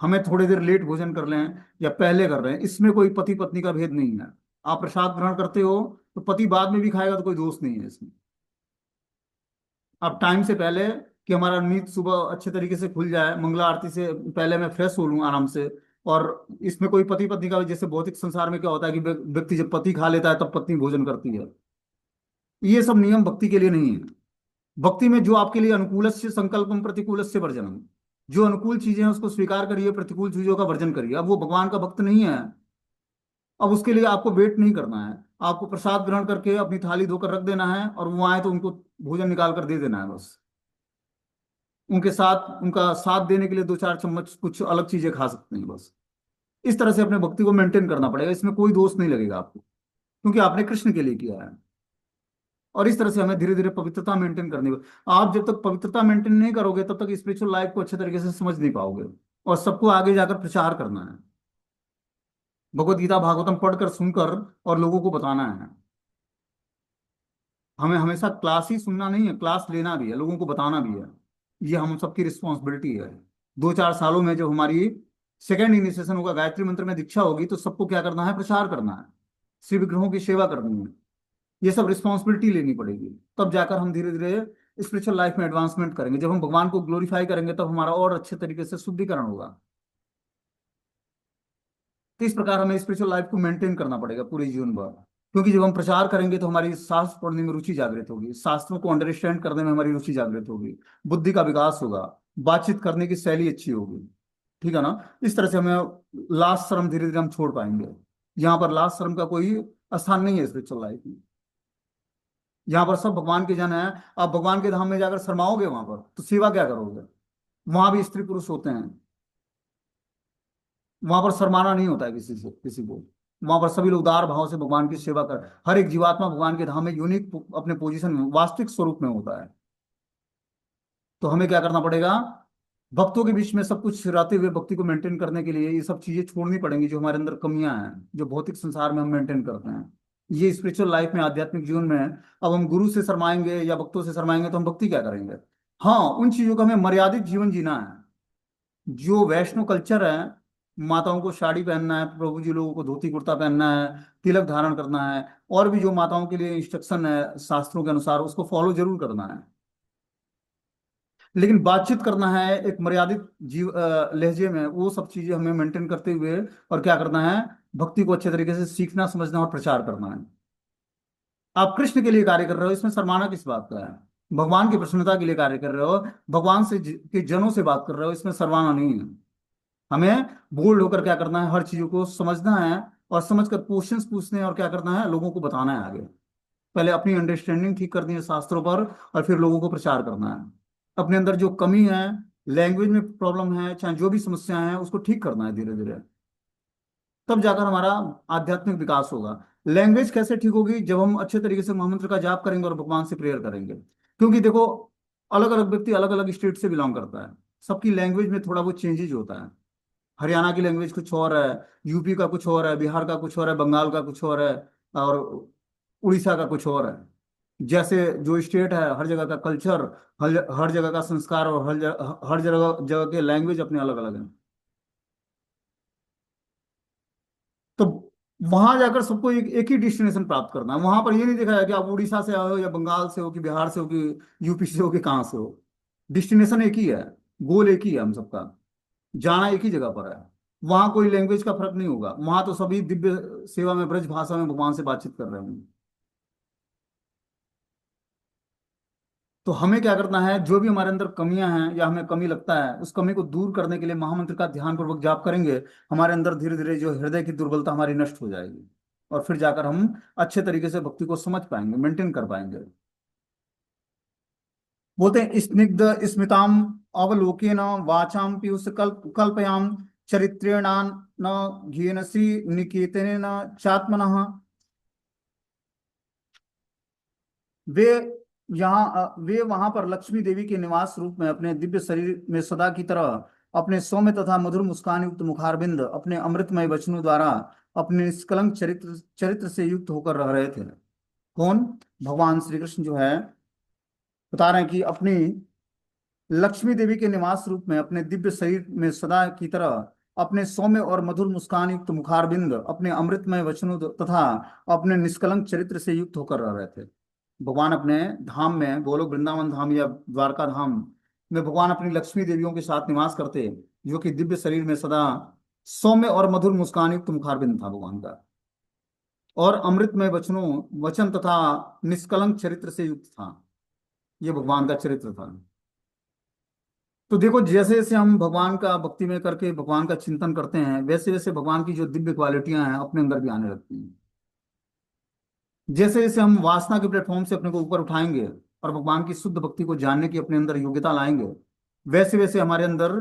हमें थोड़ी देर लेट भोजन कर लें या पहले कर रहे हैं, इसमें कोई पति पत्नी का भेद नहीं है। आप प्रसाद ग्रहण करते हो तो पति बाद में भी खाएगा तो कोई दोष नहीं है इसमें। आप टाइम से पहले, कि हमारा नींद सुबह अच्छे तरीके से खुल जाए, मंगला आरती से पहले मैं फ्रेश हो लूँ आराम से। और इसमें कोई पति पत्नी का, जैसे भौतिक संसार में क्या होता है कि व्यक्ति जब पति खा लेता है तब पत्नी भोजन करती है, ये सब नियम भक्ति के लिए नहीं है। भक्ति में जो आपके लिए अनुकूल से संकल्पम प्रतिकूल से वर्जनम, जो अनुकूल चीजें हैं उसको स्वीकार करिए, प्रतिकूल चीजों का वर्जन करिए। अब वो भगवान का भक्त नहीं है, अब उसके लिए आपको वेट नहीं करना है। आपको प्रसाद ग्रहण करके अपनी थाली धोकर रख देना है और वो आए तो उनको भोजन निकाल कर दे देना है बस। उनके साथ, उनका साथ देने के लिए 2-4 चम्मच कुछ अलग चीजें खा सकते हैं बस। इस तरह से अपने भक्ति को मेंटेन करना पड़ेगा, इसमें कोई दोष नहीं लगेगा आपको, क्योंकि आपने कृष्ण के लिए किया है। और इस तरह से हमें धीरे धीरे पवित्रता मेंटेन करनी होगी। आप जब तक पवित्रता मेंटेन नहीं करोगे तब तक स्पिरिचुअल लाइफ को अच्छे तरीके से समझ नहीं पाओगे। और सबको आगे जाकर प्रचार करना है, भगवत गीता भागवतम पढ़कर सुनकर और लोगों को बताना है। हमें हमेशा क्लास ही सुनना नहीं है, क्लास लेना भी है, लोगों को बताना भी है। ये हम सबकी रिस्पॉन्सिबिलिटी है। 2-4 सालों में जब हमारी सेकेंड इनिशिएशन होगा, गायत्री मंत्र में दीक्षा होगी, तो सबको क्या करना है? प्रचार करना है, श्री विग्रहों की सेवा करनी है। ये सब रिस्पॉन्सिबिलिटी लेनी पड़ेगी। तब जाकर हम धीरे धीरे स्पिरिचुअल लाइफ में एडवांसमेंट करेंगे। जब हम भगवान को ग्लोरीफाई करेंगे तब हमारा और अच्छे तरीके से शुद्धिकरण होगा। तो इस प्रकार हमें स्पिरिचुअल लाइफ को मेंटेन करना पड़ेगा पूरे जीवन भर। क्योंकि जब हम प्रचार करेंगे तो हमारी शास्त्र पढ़ने में रुचि जागृत होगी, शास्त्रों को अंडरस्टैंड करने में हमारी रुचि जागृत होगी, बुद्धि का विकास होगा, बातचीत करने की शैली अच्छी होगी। ठीक है ना? इस तरह से हमें लास्ट शर्म धीरे धीरे हम छोड़ पाएंगे। यहाँ पर लास्ट शर्म का कोई स्थान नहीं है स्पिरिचुअल लाइफ में। यहाँ पर सब भगवान के जन हैं। आप भगवान के धाम में जाकर शर्माओगे वहां पर तो सेवा क्या करोगे? वहां भी स्त्री पुरुष होते हैं, वहां पर शर्माना नहीं होता है किसी से, किसी को। वहां पर सभी लोग उदार भाव से भगवान की सेवा कर, हर एक जीवात्मा भगवान के धाम में यूनिक अपने पोजीशन में, वास्तविक स्वरूप में होता है। तो हमें क्या करना पड़ेगा? भक्तों के बीच में सब कुछ रहते हुए भक्ति को मेंटेन करने के लिए ये सब चीजें छोड़नी पड़ेंगी जो हमारे अंदर कमियां हैं, जो भौतिक संसार में हम मेंटेन करते हैं। ये स्पिरिचुअल लाइफ में, आध्यात्मिक जीवन में, अब हम गुरु से शर्माएंगे या भक्तों से शर्माएंगे तो हम भक्ति क्या करेंगे? हाँ, उन चीजों का हमें मर्यादित जीवन जीना है। जो वैष्णव कल्चर है, माताओं को साड़ी पहनना है, प्रभु जी लोगों को धोती कुर्ता पहनना है, तिलक धारण करना है, और भी जो माताओं के लिए इंस्ट्रक्शन है शास्त्रों के अनुसार उसको फॉलो जरूर करना है। लेकिन बातचीत करना है एक मर्यादित लहजे में, वो सब चीजें हमें मेंटेन करते हुए, और क्या करना है, भक्ति को अच्छे तरीके से सीखना समझना और प्रचार करना है। आप कृष्ण के लिए कार्य कर रहे हो, इसमें शर्माना किस बात का है? भगवान की प्रसन्नता के लिए कार्य कर रहे हो, भगवान से के जनों से बात कर रहे हो, इसमें शर्माना नहीं है। हमें बोल्ड होकर क्या करना है, हर चीजों को समझना है, और समझकर क्वेश्चंस पूछने हैं, और क्या करना है, लोगों को बताना है आगे। पहले अपनी अंडरस्टैंडिंग ठीक करनी है शास्त्रों पर, और फिर लोगों को प्रचार करना है। अपने अंदर जो कमी है, लैंग्वेज में प्रॉब्लम है, चाहे जो भी समस्याएं हैं, उसको ठीक करना है धीरे धीरे। तब जाकर हमारा आध्यात्मिक विकास होगा। लैंग्वेज कैसे ठीक होगी? जब हम अच्छे तरीके से महामंत्र का जाप करेंगे और भगवान से प्रेयर करेंगे। क्योंकि देखो, अलग अलग व्यक्ति अलग अलग स्टेट से बिलोंग करता है, सबकी लैंग्वेज में थोड़ा बहुत चेंजेज होता है। हरियाणा की लैंग्वेज कुछ और है, यूपी का कुछ और है, बिहार का कुछ और है, बंगाल का कुछ और है, और उड़ीसा का कुछ और है। जैसे जो स्टेट है, हर जगह का कल्चर, हर जगह का संस्कार, और हर जगह जगह के लैंग्वेज अपने अलग अलग हैं। तो वहां जाकर सबको एक ही डेस्टिनेशन प्राप्त करना है। वहां पर ये नहीं देखा जाए कि आप उड़ीसा से आए हो, या बंगाल से हो, कि बिहार से हो, कि यूपी से हो, कि कहाँ से हो। डेस्टिनेशन एक ही है, गोल एक ही है हम सबका, जाना एक ही जगह पर है। वहां कोई लैंग्वेज का फर्क नहीं होगा, वहां तो सभी दिव्य सेवा में ब्रज भाषा में भगवान से बातचीत कर रहे होंगे। तो हमें क्या करना है, जो भी हमारे अंदर कमियां हैं या हमें कमी लगता है, उस कमी को दूर करने के लिए महामंत्र का ध्यान पूर्वक जाप करेंगे। हमारे अंदर धीरे धीरे जो हृदय की दुर्बलता हमारी नष्ट हो जाएगी, और फिर जाकर हम अच्छे तरीके से भक्ति को समझ पाएंगे, मेंटेन कर पाएंगे। बोलते हैं स्निग्ध स्मिताम अवलोकेन वाचाम पीयूष कल्पयाम चरित्रेण न घेनसी निकेतन चात्मनः। वे वे वहां पर लक्ष्मी देवी के निवास रूप में अपने दिव्य शरीर में सदा की तरह अपने सौम्य तथा मधुर मुस्कान युक्त मुखारबिंद, अपने अमृतमय वचनों द्वारा, अपने निष्कलंक चरित्र चरित्र से युक्त होकर रह रहे थे। कौन? भगवान श्री कृष्ण जो है, बता रहे हैं कि अपनी लक्ष्मी देवी के निवास रूप में अपने दिव्य शरीर में सदा की तरह अपने सौम्य और मधुर मुस्कान युक्त मुखारबिंद, अपने अमृतमय वचनों तथा अपने निष्कलंक चरित्र से युक्त होकर रह रहे थे। भगवान अपने धाम में, गोलोक वृंदावन धाम या द्वारका धाम में, भगवान अपनी लक्ष्मी देवियों के साथ निवास करते, जो कि दिव्य शरीर में सदा सौम्य और मधुर मुस्कान युक्त मुखारबिंद था भगवान का, और अमृतमय वचनों वचन तथा निष्कलंक चरित्र से युक्त था। ये भगवान का चरित्र था। तो देखो, जैसे जैसे हम भगवान का भक्ति में करके भगवान का चिंतन करते हैं, वैसे वैसे भगवान की जो दिव्य क्वालिटियां हैं अपने अंदर भी आने लगती हैं। जैसे जैसे हम वासना के प्लेटफॉर्म से अपने को ऊपर उठाएंगे, और भगवान की शुद्ध भक्ति को जानने की अपने अंदर योग्यता लाएंगे, वैसे वैसे हमारे अंदर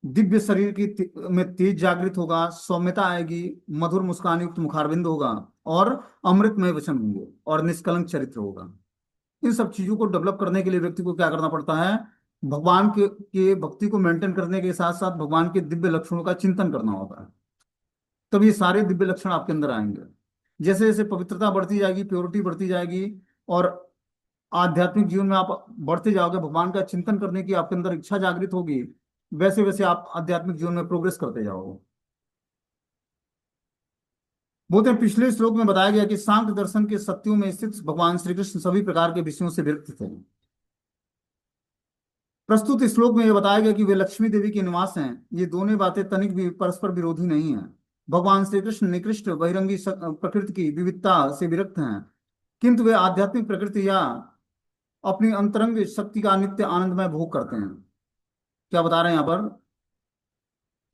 दिव्य शरीर की में तेज जागृत होगा, सौम्यता आएगी, मधुर मुस्कान युक्त मुखारविंद होगा, और अमृतमय वचन होंगे, और निष्कलंक चरित्र होगा। इन सब चीजों को डेवलप करने के लिए व्यक्ति को क्या करना पड़ता है? भगवान के भक्ति को मेंटेन करने के साथ साथ भगवान के दिव्य लक्षणों का चिंतन करना होता है। तब ये सारे दिव्य लक्षण आपके अंदर आएंगे। जैसे जैसे पवित्रता बढ़ती जाएगी, प्योरिटी बढ़ती जाएगी, और आध्यात्मिक जीवन में आप बढ़ते जाओगे, भगवान का चिंतन करने की आपके अंदर इच्छा जागृत होगी, वैसे वैसे आप आध्यात्मिक जीवन में प्रोग्रेस करते जाओगे। बोलते हैं, पिछले श्लोक में बताया गया कि सांख्य दर्शन के सत्यों में स्थित भगवान श्री कृष्ण सभी प्रकार के विषयों से विरक्त थे। प्रस्तुत श्लोक में यह बताया गया कि वे लक्ष्मी देवी के निवास हैं। ये दोनों बातें तनिक भी परस्पर विरोधी नहीं है। भगवान श्री कृष्ण निकृष्ट बहिरंगी प्रकृति की विविधता से विरक्त हैं, किंतु वे आध्यात्मिक प्रकृति या अपनी अंतरंग शक्ति का नित्य आनंदमय भोग करते हैं। क्या बता रहे हैं यहाँ पर?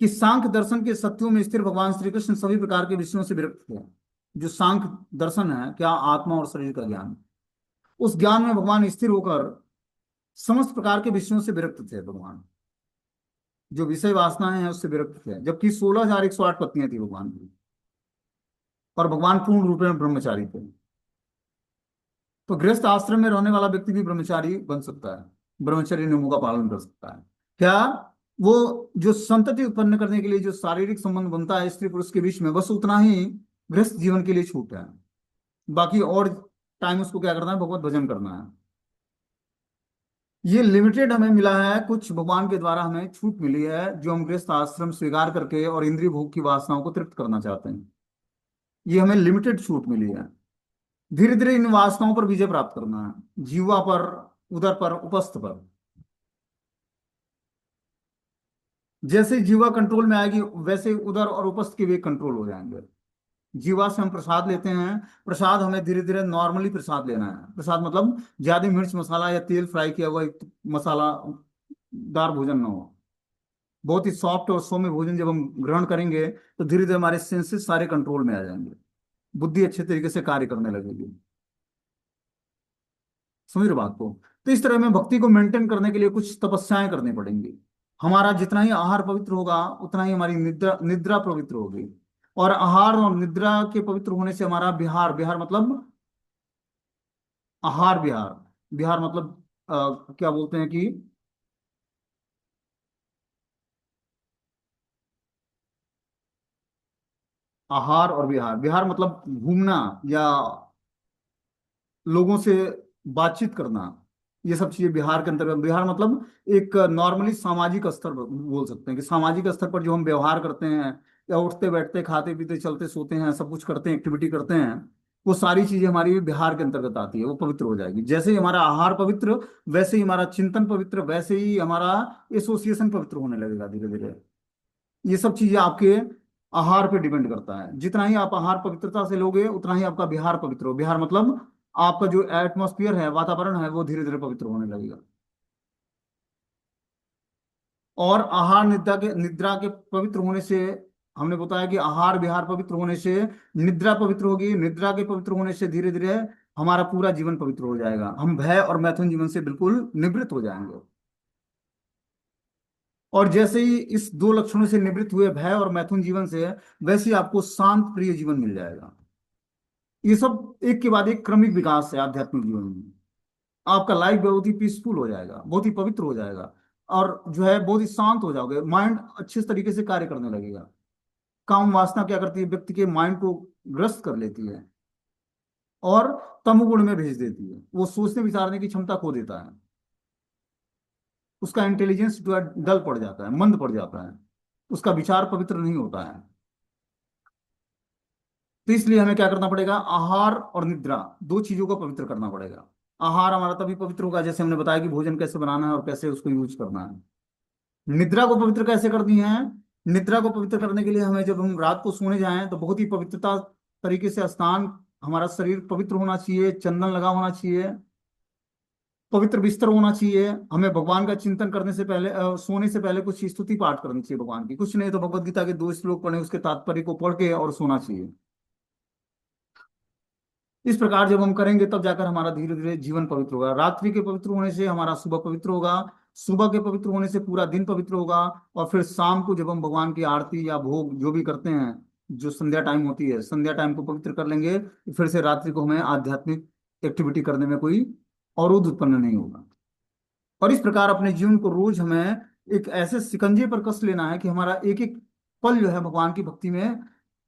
कि सांख्य दर्शन के सत्यों में स्थिर भगवान श्री कृष्ण सभी प्रकार के विषयों से विरक्त थे। जो सांख्य दर्शन है, क्या? आत्मा और शरीर का ज्ञान। उस ज्ञान में भगवान स्थिर होकर समस्त प्रकार के विषयों से विरक्त थे भगवान। जो विषय वासनाएं हैं उससे विरक्त थे, जबकि 16,108 पत्नियां थी भगवान की, और भगवान पूर्ण रूप में ब्रह्मचारी थे। तो गृहस्थ आश्रम में रहने वाला व्यक्ति भी ब्रह्मचारी बन सकता है, ब्रह्मचर्य नियमों का पालन कर सकता है। क्या? वो जो संतति उत्पन्न करने के लिए जो शारीरिक संबंध बनता है स्त्री पुरुष के बीच में, बस उतना ही गृहस्थ जीवन के लिए छूट है। बाकी और टाइम उसको क्या करना है? भगवत भजन करना है। ये लिमिटेड हमें मिला है, कुछ भगवान के द्वारा हमें छूट मिली है जो हम गृहस्थ आश्रम स्वीकार करके और इंद्रिय भोग की वासनाओं को तृप्त करना चाहते हैं। ये हमें लिमिटेड छूट मिली है। धीरे धीरे इन वासनाओं पर विजय प्राप्त करना है, जीवा पर, उदर पर, उपस्थ पर। जैसे जीवा कंट्रोल में आएगी वैसे उदर और उपस्थ के भी कंट्रोल हो जाएंगे। जीवा से हम प्रसाद लेते हैं, प्रसाद हमें धीरे धीरे नॉर्मली प्रसाद लेना है। प्रसाद मतलब ज्यादा मिर्च मसाला या तेल फ्राई किया हुआ मसाला दार भोजन ना हो। बहुत ही सॉफ्ट और सौम्य भोजन जब हम ग्रहण करेंगे तो धीरे धीरे हमारे सेंसेस सारे कंट्रोल में आ जाएंगे, बुद्धि अच्छे तरीके से कार्य करने लगेगी। समझ रहे हो बात को? तो इस तरह में भक्ति को मेंटेन करने के लिए कुछ तपस्याएं करनी पड़ेंगी। हमारा जितना ही आहार पवित्र होगा उतना ही हमारी निद्रा निद्रा पवित्र होगी। और आहार और निद्रा के पवित्र होने से हमारा विहार, विहार मतलब आहार विहार, विहार मतलब क्या बोलते हैं कि आहार और विहार, विहार मतलब घूमना या लोगों से बातचीत करना, ये सब चीजें बिहार के अंतर्गत। बिहार मतलब एक नॉर्मली सामाजिक स्तर पर बोल सकते हैं कि सामाजिक स्तर पर जो हम व्यवहार करते हैं या उठते बैठते खाते पीते चलते सोते हैं सब कुछ करते हैं, एक्टिविटी करते हैं, वो सारी चीजें हमारी बिहार के अंतर्गत आती है, वो पवित्र हो जाएगी। जैसे ही हमारा आहार पवित्र, वैसे ही हमारा चिंतन पवित्र, वैसे ही हमारा एसोसिएशन पवित्र होने लगेगा धीरे धीरे। ये सब चीजें आपके आहार पे डिपेंड करता है। जितना ही आप आहार पवित्रता से लोगे उतना ही आपका बिहार पवित्र हो। बिहार मतलब आपका जो एटमॉस्फियर है, वातावरण है, वो धीरे धीरे पवित्र होने लगेगा। और आहार निद्रा के पवित्र होने से, हमने बताया कि आहार विहार पवित्र होने से निद्रा पवित्र होगी, निद्रा के पवित्र होने से धीरे धीरे हमारा पूरा जीवन पवित्र हो जाएगा। हम भय और मैथुन जीवन से बिल्कुल निवृत्त हो जाएंगे। और जैसे ही इस दो लक्षणों से निवृत्त हुए, भय और मैथुन जीवन से, वैसे ही आपको शांत प्रिय जीवन मिल जाएगा। ये सब एक के बाद एक क्रमिक विकास है आध्यात्मिक जीवन में। आपका लाइफ बहुत ही पीसफुल हो जाएगा, बहुत ही पवित्र हो जाएगा। और जो है बहुत ही शांत हो जाओगे, माइंड अच्छे तरीके से कार्य करने लगेगा। काम वासना क्या करती है, व्यक्ति के माइंड को ग्रस्त कर लेती है और तमोगुण में भेज देती है। वो सोचने विचारने की क्षमता खो देता है, उसका इंटेलिजेंस जो है डल पड़ जाता है, मंद पड़ जाता है, उसका विचार पवित्र नहीं होता है। तो इसलिए हमें क्या करना पड़ेगा, आहार और निद्रा दो चीजों को पवित्र करना पड़ेगा। आहार हमारा तभी पवित्र होगा जैसे हमने बताया कि भोजन कैसे बनाना है और कैसे उसको यूज करना है। निद्रा को पवित्र कैसे करनी है, निद्रा को पवित्र करने के लिए हमें जब हम रात को सोने जाएं तो बहुत ही पवित्रता तरीके से स्नान, हमारा शरीर पवित्र होना चाहिए, चंदन लगा होना चाहिए, पवित्र बिस्तर होना चाहिए। हमें भगवान का चिंतन करने से पहले सोने से पहले कुछ स्तुति पाठ करनी चाहिए भगवान की, कुछ नहीं तो भगवत गीता के 2 श्लोक पढ़े, उसके तात्पर्य को पढ़ के और सोना चाहिए। इस प्रकार जब हम करेंगे तब जाकर हमारा धीरे धीरे जीवन पवित्र होगा। रात्रि के पवित्र होने से हमारा सुबह पवित्र होगा, सुबह के पवित्र होने से पूरा दिन पवित्र होगा। और फिर शाम को जब हम भगवान की आरती या भोग जो भी करते हैं, जो संध्या टाइम होती है, संध्या टाइम को पवित्र कर लेंगे तो फिर से रात्रि को हमें आध्यात्मिक एक्टिविटी करने में कोई अवरोध उत्पन्न नहीं होगा। और इस प्रकार अपने जीवन को रोज हमें एक ऐसे शिकंजे पर कस लेना है कि हमारा एक एक पल जो है भगवान की भक्ति में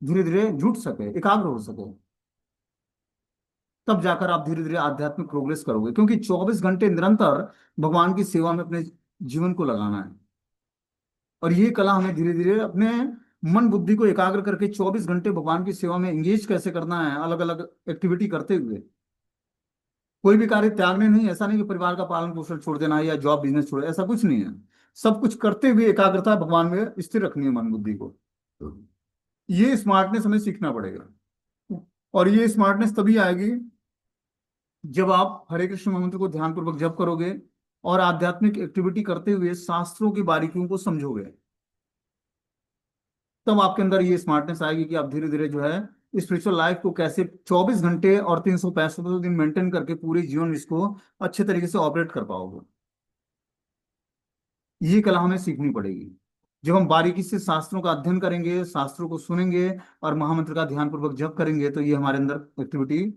धीरे धीरे जुट सके, एकाग्र हो सके। तब जाकर आप धीरे धीरे आध्यात्मिक प्रोग्रेस करोगे, क्योंकि 24 घंटे निरंतर भगवान की सेवा में अपने जीवन को लगाना है। और ये कला हमें धीरे धीरे अपने मन बुद्धि को एकाग्र करके 24 घंटे भगवान की सेवा में एंगेज कैसे करना है, अलग अलग एक्टिविटी करते हुए। कोई भी कार्य त्यागने नहीं, ऐसा नहीं कि परिवार का पालन पोषण छोड़ देना है या जॉब बिजनेस छोड़, ऐसा कुछ नहीं है। सब कुछ करते हुए एकाग्रता भगवान में स्थिर रखनी है मन बुद्धि को। ये स्मार्टनेस हमें सीखना पड़ेगा। और ये स्मार्टनेस तभी आएगी जब आप हरे कृष्ण मंत्र को ध्यानपूर्वक जप करोगे और आध्यात्मिक एक्टिविटी करते हुए शास्त्रों की बारीकियों को समझोगे। तब आपके अंदर ये स्मार्टनेस आएगी कि आप धीरे धीरे जो है स्पिरिचुअल लाइफ को कैसे 24 घंटे और 365 दिन मेंटेन करके पूरे जीवन इसको अच्छे तरीके से ऑपरेट कर पाओगे। ये कला हमें सीखनी पड़ेगी। जब हम बारीकी से शास्त्रों का अध्ययन करेंगे, शास्त्रों को सुनेंगे और महामंत्र का ध्यानपूर्वक जप करेंगे तो ये हमारे अंदर एक्टिविटी,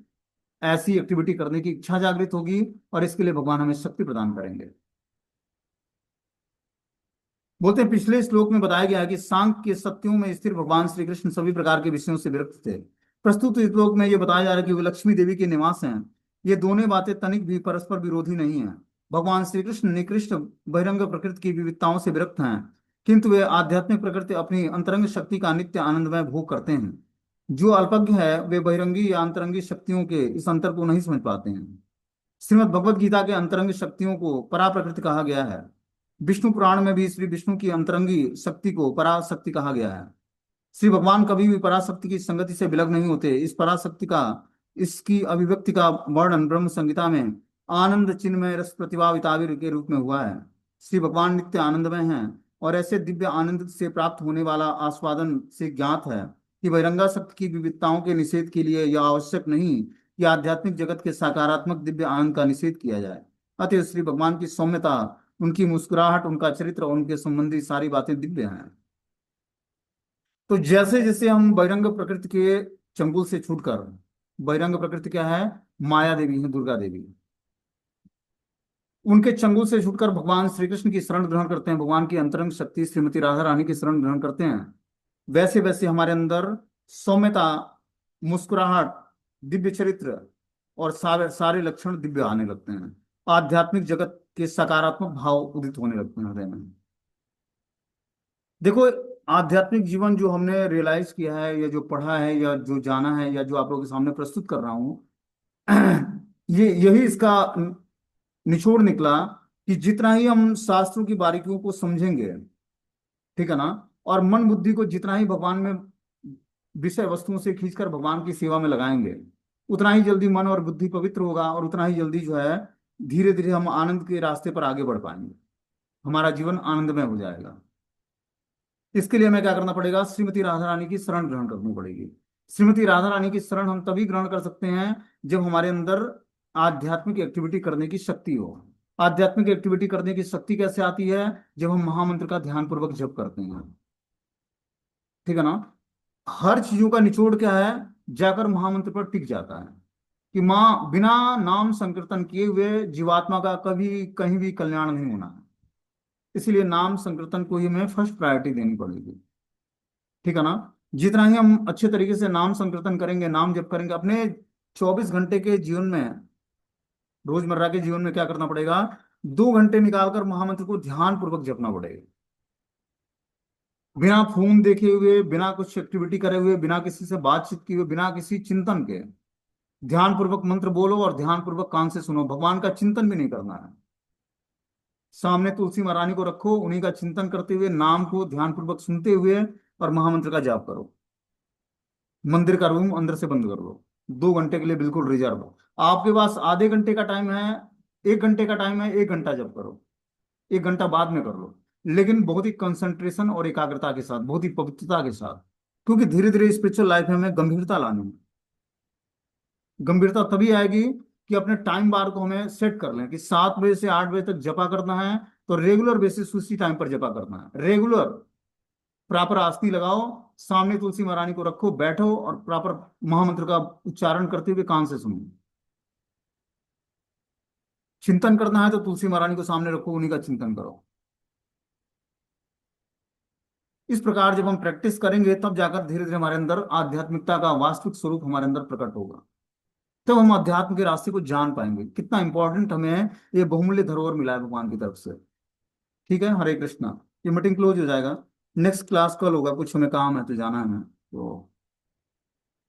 ऐसी एक्टिविटी करने की इच्छा जागृत होगी और इसके लिए भगवान हमें शक्ति प्रदान करेंगे। बोलते हैं पिछले श्लोक में बताया गया है कि सांख्य के सत्यों में स्थिर भगवान श्री कृष्ण सभी प्रकार के विषयों से विरक्त थे। प्रस्तुत इस श्लोक में ये बताया जा रहा है कि वो लक्ष्मी देवी के निवास हैं। ये दोनों बातें तनिक भी परस्पर विरोधी नहीं है। भगवान श्री कृष्ण निकृष्ट बहिरंग प्रकृति की विविधताओं से विरक्त हैं, किंतु वे आध्यात्मिक प्रकृति अपनी अंतरंग शक्ति का नित्य आनंदमय भोग करते हैं। जो अल्पज्ञ है वे बहिरंगी या अंतरंगी शक्तियों के इस अंतर को नहीं समझ पाते हैं। श्रीमद् भगवद गीता के अंतरंग शक्तियों को परा प्रकृति कहा गया है। विष्णु पुराण में भी श्री विष्णु की अंतरंगी शक्ति को पराशक्ति कहा गया है। श्री भगवान कभी भी पराशक्ति की संगति से विलग नहीं होते। इस पराशक्ति का, इसकी अभिव्यक्ति का वर्णन ब्रह्म संहिता में आनंद चिन्मय रस प्रतिभा विताविर के रूप में हुआ है। श्री भगवान नित्य आनंदमय हैं और ऐसे दिव्य आनंद से प्राप्त होने वाला आस्वादन से ज्ञात है कि बहिरंगा शक्ति की विविधताओं के निषेध के लिए यह आवश्यक नहीं कि आध्यात्मिक जगत के सकारात्मक दिव्य आनंद का निषेध किया जाए। अतः श्री भगवान की सौम्यता, उनकी मुस्कुराहट, उनका चरित्र और उनके संबंधी सारी बातें दिव्य हैं। तो जैसे जैसे हम बहिरंग प्रकृति के चंगुल से छूटकर, बहिरंग प्रकृति क्या है? माया देवी है, दुर्गा देवी। उनके चंगुल से छूटकर भगवान श्री कृष्ण की शरण ग्रहण करते हैं, भगवान की अंतरंग शक्ति श्रीमती राधा रानी की शरण ग्रहण करते हैं, वैसे वैसे हमारे अंदर सौम्यता, मुस्कुराहट, दिव्य चरित्र और सारे सारे लक्षण दिव्य आने लगते हैं। आध्यात्मिक जगत के सकारात्मक भाव उदित होने लगते हैं हृदय में। देखो, आध्यात्मिक जीवन जो हमने रियलाइज किया है या जो पढ़ा है या जो जाना है या जो आप लोगों के सामने प्रस्तुत कर रहा हूं, ये यही इसका निचोड़ निकला कि जितना ही हम शास्त्रों की बारीकियों को समझेंगे, ठीक है ना, और मन बुद्धि को जितना ही भगवान में विषय वस्तुओं से खींचकर भगवान की सेवा में लगाएंगे, उतना ही जल्दी मन और बुद्धि पवित्र होगा और उतना ही जल्दी जो है धीरे धीरे हम आनंद के रास्ते पर आगे बढ़ पाएंगे, हमारा जीवन आनंदमय हो जाएगा। इसके लिए हमें क्या करना पड़ेगा? श्रीमती राधा रानी की शरण ग्रहण करनी पड़ेगी। श्रीमती राधा रानी की शरण हम तभी ग्रहण कर सकते हैं जब हमारे अंदर आध्यात्मिक एक्टिविटी करने की शक्ति हो। आध्यात्मिक एक्टिविटी करने की शक्ति कैसे आती है? जब हम महामंत्र का ध्यान पूर्वक जप करते हैं, ठीक है ना। हर चीजों का निचोड़ क्या है? जाकर महामंत्र पर टिक जाता है कि माँ, बिना नाम संकीर्तन किए हुए जीवात्मा का कभी कहीं भी कल्याण नहीं होना है। इसलिए नाम संकीर्तन को ही हमें फर्स्ट प्रायोरिटी देनी पड़ेगी, ठीक है ना। जितना ही हम अच्छे तरीके से नाम संकीर्तन करेंगे, नाम जप करेंगे, अपने 24 घंटे के जीवन में, रोजमर्रा के जीवन में क्या करना पड़ेगा? 2 घंटे निकालकर महामंत्र को ध्यान पूर्वक जपना पड़ेगा। बिना फोन देखे हुए, बिना कुछ एक्टिविटी करे हुए, बिना किसी से बातचीत किए हुए, बिना किसी चिंतन के ध्यान पूर्वक मंत्र बोलो और ध्यान पूर्वक कान से सुनो। भगवान का चिंतन भी नहीं करना है। सामने तुलसी महारानी को रखो, उन्हीं का चिंतन करते हुए, नाम को ध्यान पूर्वक सुनते हुए और महामंत्र का जाप करो। मंदिर का रूम अंदर से बंद कर लो। 2 घंटे के लिए बिल्कुल रिजर्व। आपके पास आधे घंटे का टाइम है, 1 घंटे का टाइम है, 1 घंटा जप करो, 1 घंटा बाद में कर लो, लेकिन बहुत ही कंसंट्रेशन और एकाग्रता के साथ, बहुत ही पवित्रता के साथ। क्योंकि धीरे धीरे स्पिरिचुअल लाइफ में हमें गंभीरता लानी है। गंभीरता तभी आएगी कि अपने टाइम बार को हमें सेट कर लें कि 7 बजे से 8 बजे तक जपा करना है, तो रेगुलर बेसिस उसी टाइम पर जपा करना है। रेगुलर प्रॉपर आस्ती लगाओ, सामने तुलसी महारानी को रखो, बैठो और प्रॉपर महामंत्र का उच्चारण करते हुए कान से सुनो। चिंतन करना है तो तुलसी महारानी को सामने रखो, उन्हीं का चिंतन करो। इस प्रकार जब हम प्रैक्टिस करेंगे तब जाकर धीरे धीरे हमारे अंदर आध्यात्मिकता का वास्तविक स्वरूप हमारे अंदर प्रकट होगा। तब हम अध्यात्म के रास्ते को जान पाएंगे, कितना इंपॉर्टेंट हमें ये बहुमूल्य धरोहर मिला है भगवान की तरफ से। ठीक है, हरे कृष्णा। ये मीटिंग क्लोज हो जाएगा। नेक्स्ट क्लास कल होगा, कुछ हमें काम है तो जाना है हमें तो।